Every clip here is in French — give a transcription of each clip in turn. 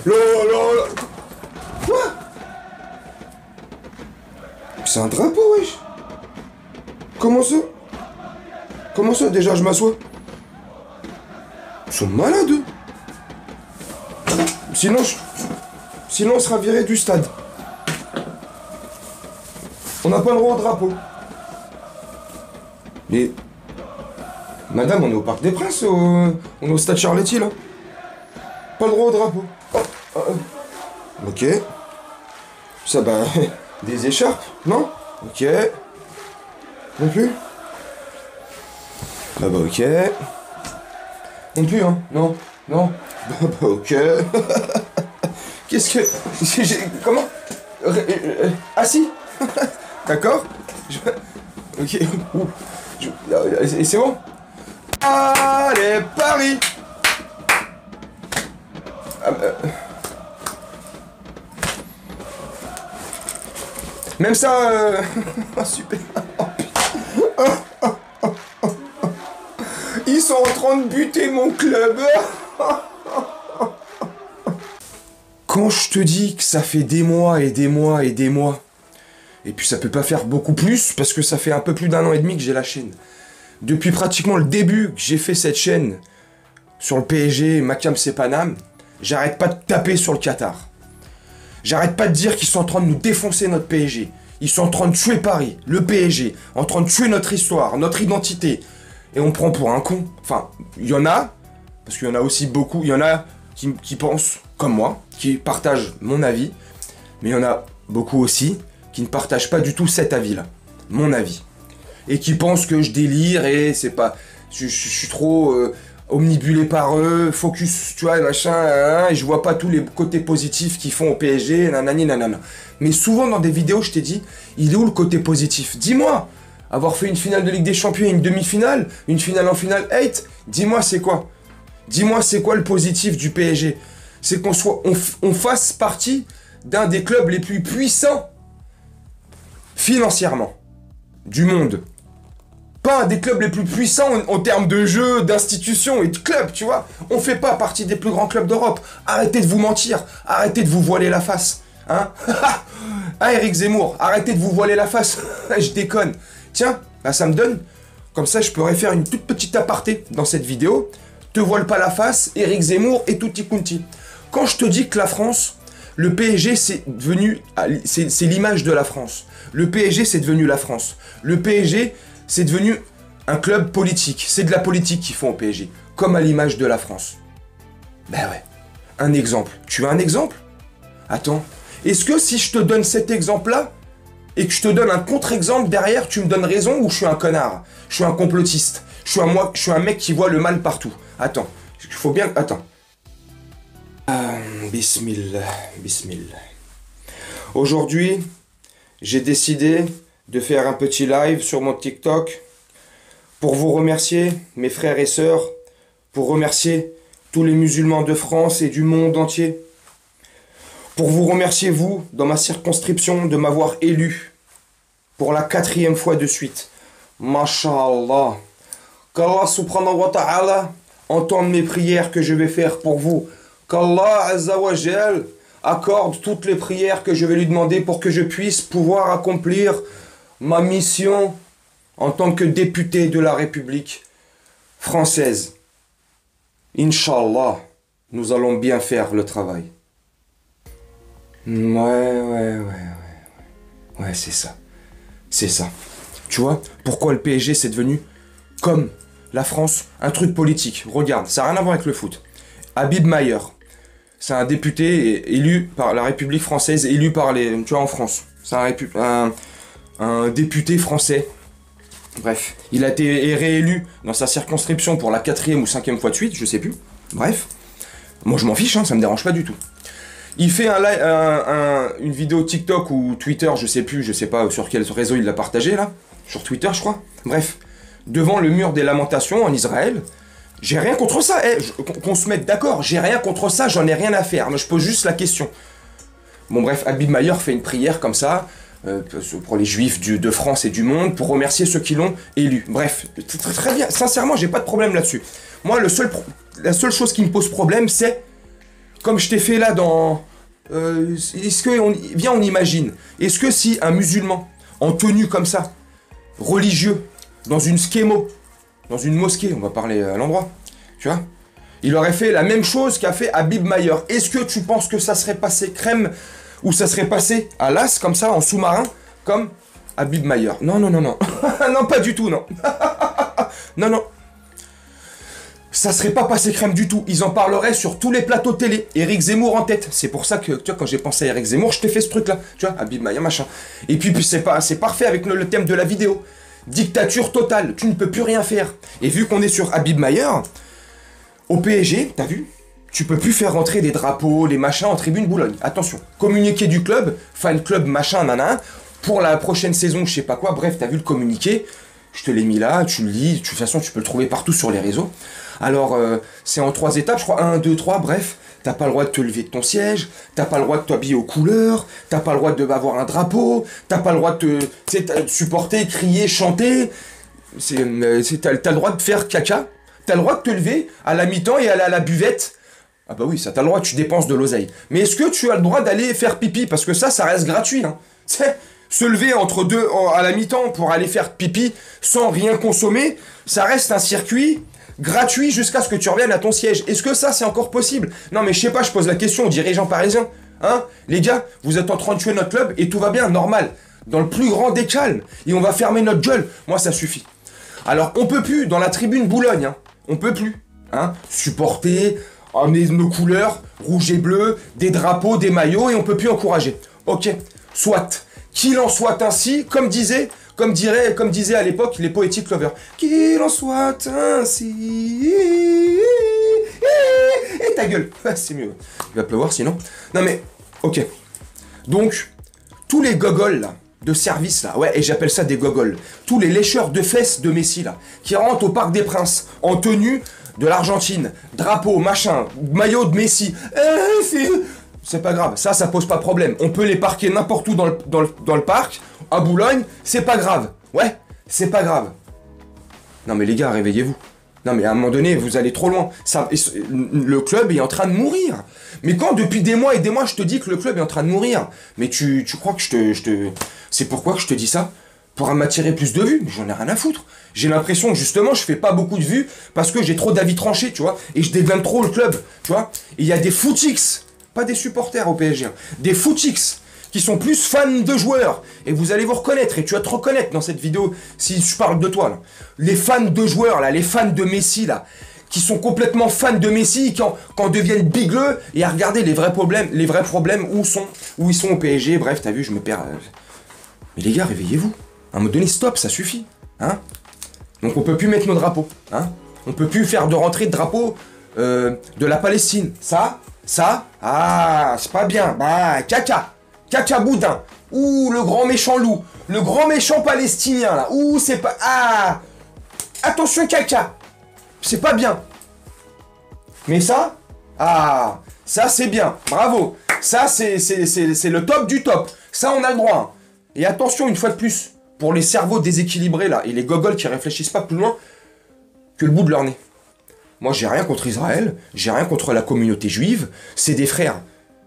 Là, là, là. Quoi? C'est un drapeau, wesh. Comment ça? Comment ça? Déjà, je m'assois. Ils sont malades, eux. Sinon, on sera viré du stade. On n'a pas le droit au drapeau. Mais... Madame, on est au Parc des Princes, on est au stade Charletti, là. Pas le droit au drapeau. Ok. Ça, bah... Des écharpes, non? Ok. Non plus? Ah bah ok. Non plus, hein? Non. Non. Bah ok. Qu'est-ce que... Comment? Ah si. D'accord. Ok. Et c'est bon? Allez, Paris. Même ça... Super. Ils sont en train de buter mon club. Quand je te dis que ça fait des mois et des mois et des mois, et puis ça peut pas faire beaucoup plus, parce que ça fait un peu plus d'1 an et demi que j'ai la chaîne. Depuis pratiquement le début que j'ai fait cette chaîne, sur le PSG, Makam c'est Paname, j'arrête pas de taper sur le Qatar. J'arrête pas de dire qu'ils sont en train de nous défoncer notre PSG. Ils sont en train de tuer Paris, le PSG, en train de tuer notre histoire, notre identité. Et on prend pour un con. Enfin, il y en a, parce qu'il y en a aussi beaucoup, il y en a qui pensent comme moi, qui partagent mon avis, mais il y en a beaucoup aussi qui ne partagent pas du tout cet avis-là, mon avis. Et qui pensent que je délire et c'est pas... Je suis trop omnibulé par eux, focus, tu vois, machin, et je vois pas tous les côtés positifs qu'ils font au PSG, nanani, nanana. Mais souvent dans des vidéos, je t'ai dit, il est où le côté positif? Dis-moi, avoir fait une finale de Ligue des Champions et une demi-finale, une finale en finale 8, dis-moi c'est quoi? Dis-moi c'est quoi le positif du PSG? C'est on fasse partie d'un des clubs les plus puissants financièrement du monde. Pas un des clubs les plus puissants en termes de jeu, d'institutions et de clubs, tu vois. On fait pas partie des plus grands clubs d'Europe. Arrêtez de vous mentir, arrêtez de vous voiler la face. Hein? Ah, Eric Zemmour, arrêtez de vous voiler la face. Je déconne. Tiens, bah ça me donne. Comme ça, je pourrais faire une toute petite aparté dans cette vidéo. Te voile pas la face, Eric Zemmour et tutti quanti. Quand je te dis que la France, le PSG, c'est devenu... C'est l'image de la France. Le PSG, c'est devenu la France. Le PSG... c'est devenu un club politique. C'est de la politique qu'ils font au PSG. Comme à l'image de la France. Ben ouais. Un exemple. Tu veux un exemple? Attends. Est-ce que si je te donne cet exemple-là, et que je te donne un contre-exemple derrière, tu me donnes raison ou je suis un connard? Je suis un complotiste. Je suis un mec qui voit le mal partout. Attends. Il faut bien... Attends. Bismillah. Bismillah. Aujourd'hui, j'ai décidé... de faire un petit live sur mon TikTok pour vous remercier, mes frères et sœurs, pour remercier tous les musulmans de France et du monde entier, pour vous remercier, vous, dans ma circonscription, de m'avoir élu pour la 4e fois de suite. Masha'Allah. Qu'Allah subhanahu wa ta'ala entende mes prières que je vais faire pour vous. Qu'Allah azza wa jal accorde toutes les prières que je vais lui demander pour que je puisse pouvoir accomplir ma mission en tant que député de la République française. Inch'Allah, nous allons bien faire le travail. Ouais, c'est ça. C'est ça. Tu vois, pourquoi le PSG c'est devenu, comme la France, un truc politique. Regarde, ça n'a rien à voir avec le foot. Habib Mayer, c'est un député élu par la République française, élu par les... Tu vois, en France. C'est un député français. Bref, il a été réélu dans sa circonscription pour la 4e ou 5e fois de suite, je sais plus. Bref, moi je m'en fiche, hein, ça me dérange pas du tout. Il fait une vidéo TikTok ou Twitter, je sais pas sur quel réseau il l'a partagé là, sur Twitter je crois. Bref, devant le mur des lamentations en Israël. J'ai rien contre ça, qu'on se mette d'accord, j'ai rien contre ça, j'en ai rien à faire, mais je pose juste la question. Bon bref, Habib Mayer fait une prière comme ça, pour les juifs de France et du monde, pour remercier ceux qui l'ont élu. Bref, très bien, sincèrement, j'ai pas de problème là-dessus. Moi, la seule chose qui me pose problème, c'est comme je t'ai fait là dans... est-ce que... Viens, on imagine. Est-ce que si un musulman, en tenue comme ça, religieux, dans une skémo, dans une mosquée, on va parler à l'endroit, tu vois, il aurait fait la même chose qu'a fait Habib Mayer. Est-ce que tu penses que ça serait passé crème ou ça serait passé à l'as, comme ça, en sous-marin, comme Habib Mayer? Non, non, non, non. Non, pas du tout, non. Non, non. Ça serait pas passé crème du tout. Ils en parleraient sur tous les plateaux télé. Éric Zemmour en tête. C'est pour ça que, tu vois, quand j'ai pensé à Éric Zemmour, je t'ai fait ce truc-là. Tu vois, Habib Mayer, machin. Et puis c'est parfait avec le thème de la vidéo. Dictature totale. Tu ne peux plus rien faire. Et vu qu'on est sur Habib Mayer, au PSG, t'as vu, tu peux plus faire rentrer des drapeaux, les machins en tribune Boulogne. Attention. Communiqué du club, fan club, machin, nanana. Pour la prochaine saison, je sais pas quoi. Bref, t'as vu le communiqué. Je te l'ai mis là, tu le lis. De toute façon, tu peux le trouver partout sur les réseaux. Alors, c'est en 3 étapes, je crois, 1, 2, 3, bref. T'as pas le droit de te lever de ton siège, t'as pas le droit de t'habiller aux couleurs, t'as pas le droit d'avoir un drapeau, t'as pas le droit de te supporter, crier, chanter. T'as le droit de faire caca, t'as le droit de te lever à la mi-temps et aller à la buvette. Ah bah oui, ça t'as le droit, tu dépenses de l'oseille. Mais est-ce que tu as le droit d'aller faire pipi? Parce que ça reste gratuit, hein. Se lever entre deux, à la mi-temps pour aller faire pipi sans rien consommer, ça reste un circuit gratuit jusqu'à ce que tu reviennes à ton siège. Est-ce que ça, c'est encore possible? Non, mais je sais pas, je pose la question aux dirigeants parisiens. Hein? Les gars, vous êtes en train de tuer notre club et tout va bien, normal. Dans le plus grand des calmes. Et on va fermer notre gueule. Moi, ça suffit. Alors, on peut plus, dans la tribune Boulogne, hein, on peut plus, hein, supporter, emmener nos couleurs, rouge et bleu, des drapeaux, des maillots, et on peut plus encourager. Ok, soit. Qu'il en soit ainsi, comme disait à l'époque les Poetic Lovers. Qu'il en soit ainsi. Et ta gueule. C'est mieux. Il va pleuvoir sinon. Non mais, ok. Donc, tous les gogoles là, de service là, ouais, et j'appelle ça des gogoles. Tous les lécheurs de fesses de Messi là, qui rentrent au Parc des Princes en tenue de l'Argentine, drapeau, machin, maillot de Messi. C'est pas grave, ça pose pas problème. On peut les parquer n'importe où dans le parc, à Boulogne, c'est pas grave. Ouais, c'est pas grave. Non mais les gars, réveillez-vous. Non mais à un moment donné, vous allez trop loin. Le club est en train de mourir. Mais quand depuis des mois et des mois, je te dis que le club est en train de mourir, mais tu crois que c'est pourquoi que je te dis ça? Pour m'attirer plus de vues, mais j'en ai rien à foutre. J'ai l'impression que justement, je fais pas beaucoup de vues parce que j'ai trop d'avis tranchés, tu vois, et je développe trop le club, tu vois. Et il y a des footix, pas des supporters au PSG, hein, des footix qui sont plus fans de joueurs. Et vous allez vous reconnaître, et tu vas te reconnaître dans cette vidéo si je parle de toi, là. Les fans de joueurs, là, les fans de Messi, là, qui sont complètement fans de Messi, quand deviennent bigleux, et à regarder les vrais problèmes où ils sont au PSG. Bref, t'as vu, je me perds. Mais les gars, réveillez-vous. À un moment donné, stop, ça suffit. Hein? Donc on peut plus mettre nos drapeaux. Hein? On peut plus faire de rentrée de drapeau de la Palestine. Ça, ah, c'est pas bien. Bah, caca boudin. Ouh, le grand méchant loup. Le grand méchant palestinien, là. Ouh, c'est pas... Ah, attention, caca. C'est pas bien. Mais ça, ah, ça c'est bien. Bravo. Ça, c'est le top du top. Ça, on a le droit. Et attention, une fois de plus, pour les cerveaux déséquilibrés, là, et les gogoles qui réfléchissent pas plus loin que le bout de leur nez. Moi, j'ai rien contre Israël, j'ai rien contre la communauté juive, c'est des frères.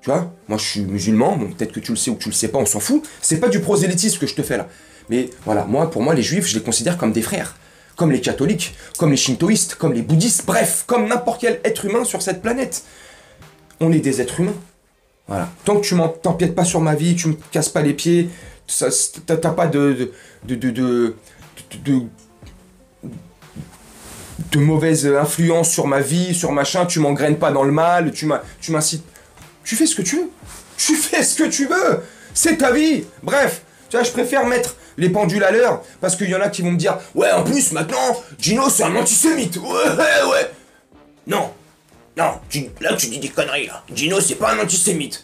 Tu vois, moi je suis musulman, bon, peut-être que tu le sais ou que tu le sais pas, on s'en fout. C'est pas du prosélytisme que je te fais là. Mais voilà, pour moi, les juifs, je les considère comme des frères. Comme les catholiques, comme les shintoïstes, comme les bouddhistes, bref, comme n'importe quel être humain sur cette planète. On est des êtres humains. Voilà. Tant que tu t'empiètes pas sur ma vie, tu me casses pas les pieds, t'as pas de mauvaise influence sur ma vie, sur machin, tu m'engraines pas dans le mal, tu m'incites. Tu fais ce que tu veux. Tu fais ce que tu veux. C'est ta vie. Bref, tu vois, je préfère mettre les pendules à l'heure parce qu'il y en a qui vont me dire « Ouais, en plus, maintenant, Gino, c'est un antisémite. Ouais. » Non, là, tu dis des conneries, là. Gino, c'est pas un antisémite.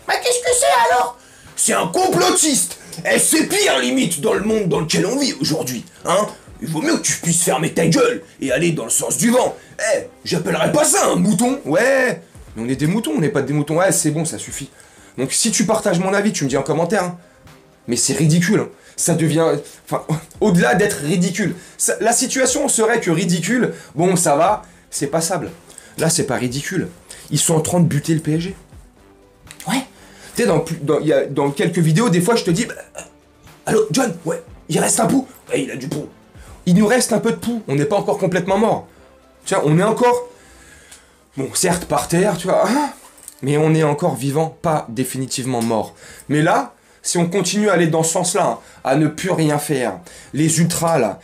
Mais qu'est-ce que c'est, alors? C'est un complotiste. Et c'est pire, limite, dans le monde dans lequel on vit aujourd'hui, hein. Il vaut mieux que tu puisses fermer ta gueule et aller dans le sens du vent. J'appellerais pas ça un mouton. Ouais, mais on est des moutons, on n'est pas des moutons. Ouais, c'est bon, ça suffit. Donc si tu partages mon avis, tu me dis en commentaire. Hein. Mais c'est ridicule. Hein. Ça devient... Enfin, au-delà d'être ridicule. La situation serait que ridicule, bon, ça va, c'est passable. Là, c'est pas ridicule. ils sont en train de buter le PSG. Ouais. Tu sais, dans quelques vidéos, des fois, je te dis, allô, John, ouais, il reste un pouls. Ouais, il a du pouls. Il nous reste un peu de pouls. On n'est pas encore complètement mort. Tiens, on est encore, bon, certes par terre, tu vois, mais on est encore vivant, pas définitivement mort. Mais là, si on continue à aller dans ce sens-là, à ne plus rien faire, les ultras, là,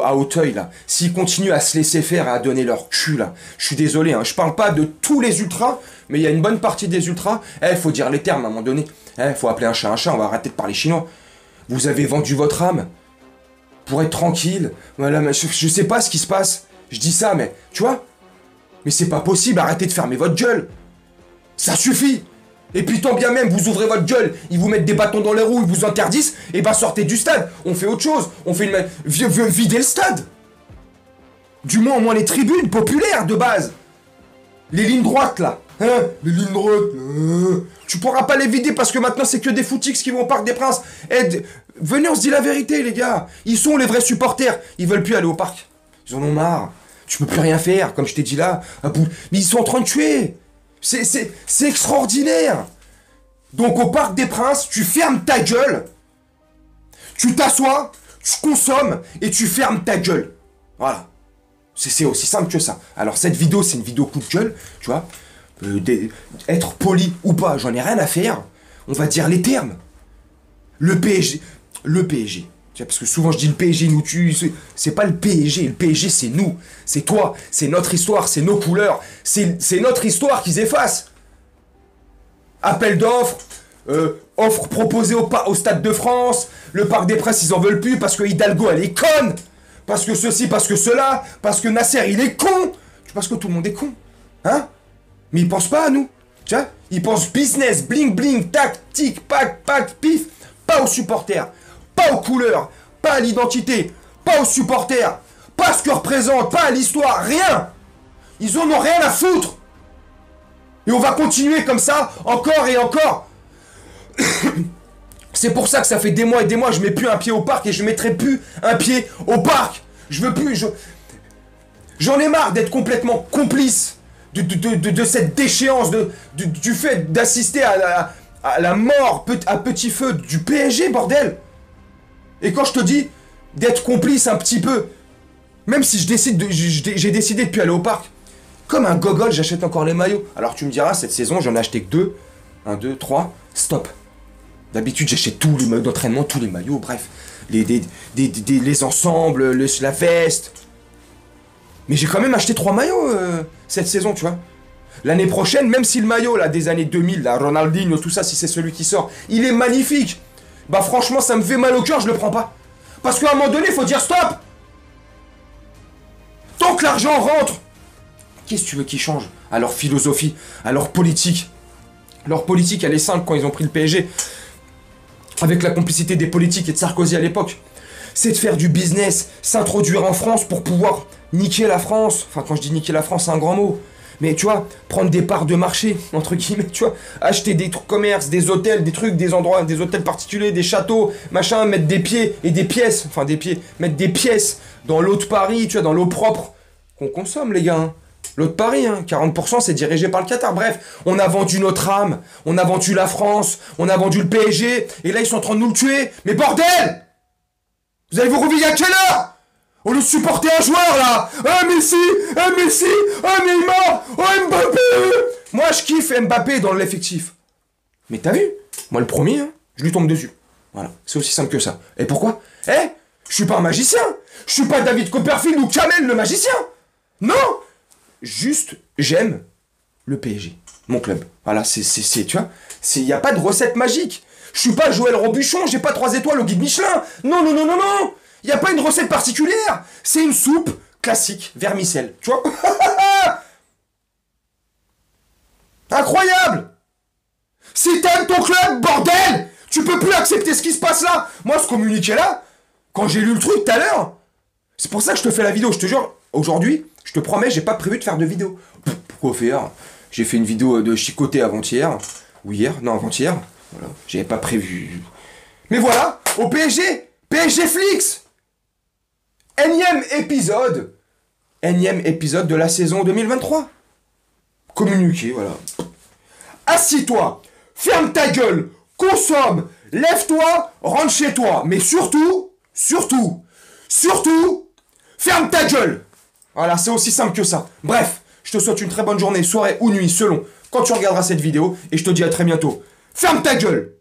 à Auteuil, là, s'ils continuent à se laisser faire et à donner leur cul, là, je suis désolé, je parle pas de tous les ultras, mais il y a une bonne partie des ultras, faut dire les termes à un moment donné, faut appeler un chat, on va arrêter de parler chinois. Vous avez vendu votre âme pour être tranquille, voilà, mais je sais pas ce qui se passe, je dis ça, mais, tu vois, mais c'est pas possible, arrêtez de fermer votre gueule, ça suffit. Et puis tant bien même, vous ouvrez votre gueule, ils vous mettent des bâtons dans les roues, ils vous interdisent, et bah sortez du stade, on fait autre chose, on fait vider le stade. Du moins, au moins les tribunes populaires de base. Les lignes droites là, les lignes droites, tu pourras pas les vider parce que maintenant c'est que des footix qui vont au Parc des Princes. Venez, on se dit la vérité les gars, ils sont les vrais supporters, ils veulent plus aller au parc. Ils en ont marre, tu peux plus rien faire, comme je t'ai dit là, mais ils sont en train de tuer. C'est extraordinaire. Donc au Parc des Princes, tu fermes ta gueule, tu t'assois, tu consommes et tu fermes ta gueule. Voilà. C'est aussi simple que ça. Alors cette vidéo, c'est une vidéo coup de gueule, tu vois. Être poli ou pas, j'en ai rien à faire. On va dire les termes. Le PSG. Tu vois, parce que souvent je dis le PSG nous tue, c'est pas le PSG c'est nous, c'est toi, c'est notre histoire, c'est nos couleurs, c'est notre histoire qu'ils effacent. Appel d'offres, offres proposées au Stade de France, le Parc des Princes ils en veulent plus parce que Hidalgo elle est conne, parce que ceci, parce que cela, parce que Nasser il est con, parce que tout le monde est con, mais ils pensent pas à nous, tu vois, ils pensent business, bling bling, tac, tic, pac, pif, pas aux supporters. Pas aux couleurs, pas à l'identité, pas aux supporters, pas à ce que représente, pas à l'histoire, rien. Ils en ont rien à foutre. Et on va continuer comme ça, encore et encore. C'est pour ça que ça fait des mois et des mois, je mets plus un pied au parc et je mettrai plus un pied au parc. Je veux plus, j'en ai marre d'être complètement complice de cette déchéance, du fait d'assister à la mort à petit feu du PSG, bordel. Et quand je te dis d'être complice un petit peu, même si j'ai décidé de plus aller au parc, comme un gogol, j'achète encore les maillots. Alors tu me diras, cette saison, j'en ai acheté que 2. 1, 2, 3, stop. D'habitude, j'achète tous les maillots d'entraînement, tous les maillots, bref. Les ensembles, la veste. Mais j'ai quand même acheté 3 maillots cette saison, tu vois. L'année prochaine, même si le maillot là, des années 2000, là, Ronaldinho, tout ça, si c'est celui qui sort, il est magnifique. Bah franchement, ça me fait mal au cœur, je le prends pas. Parce qu'à un moment donné, il faut dire stop. Tant que l'argent rentre, qu'est-ce que tu veux qu'ils changent à leur philosophie, à leur politique? Leur politique, elle est simple quand ils ont pris le PSG, avec la complicité des politiques et de Sarkozy à l'époque. C'est de faire du business, s'introduire en France pour pouvoir niquer la France. Enfin, quand je dis niquer la France, c'est un grand mot. Mais tu vois, prendre des parts de marché, entre guillemets, tu vois, acheter des commerces, des hôtels, des trucs, des endroits, des hôtels particuliers, des châteaux, machin, mettre des pieds et des pièces, enfin des pieds, mettre des pièces dans l'eau de Paris, tu vois, dans l'eau propre, qu'on consomme les gars, L'eau de Paris, 40% c'est dirigé par le Qatar. Bref, on a vendu notre âme, on a vendu la France, on a vendu le PSG, et là ils sont en train de nous le tuer. Mais bordel! Vous allez vous réveiller à quelle heure? On le supporter un joueur là! Ah Messi! Ah Messi! Ah Neymar! Ah Mbappé! Moi je kiffe Mbappé dans l'effectif. Mais t'as vu? Moi le premier, je lui tombe dessus. Voilà, c'est aussi simple que ça. Et pourquoi? Je suis pas un magicien! Je suis pas David Copperfield ou Kamel le magicien! Non! Juste, j'aime le PSG, mon club. Voilà, tu vois, il n'y a pas de recette magique. Je suis pas Joël Robuchon, j'ai pas 3 étoiles au guide Michelin. Non, non, non, non, non. Il n'y a pas une recette particulière. C'est une soupe classique, vermicelle, tu vois. Incroyable. Si t'aimes ton club, bordel, tu peux plus accepter ce qui se passe là. Moi, ce communiqué là, quand j'ai lu le truc tout à l'heure, c'est pour ça que je te fais la vidéo, je te jure, aujourd'hui, je te promets, j'ai pas prévu de faire de vidéo. Pourquoi faire? J'ai fait une vidéo de chicoté avant-hier. Ou hier, non avant-hier. Voilà, j'avais pas prévu. Mais voilà, au PSG, PSG Flix. Énième épisode de la saison 2023. communiquer, voilà. Assis-toi, ferme ta gueule, consomme, lève-toi, rentre chez toi. Mais surtout, ferme ta gueule. Voilà, c'est aussi simple que ça. Bref, je te souhaite une très bonne journée, soirée ou nuit, selon quand tu regarderas cette vidéo. Et je te dis à très bientôt. Ferme ta gueule.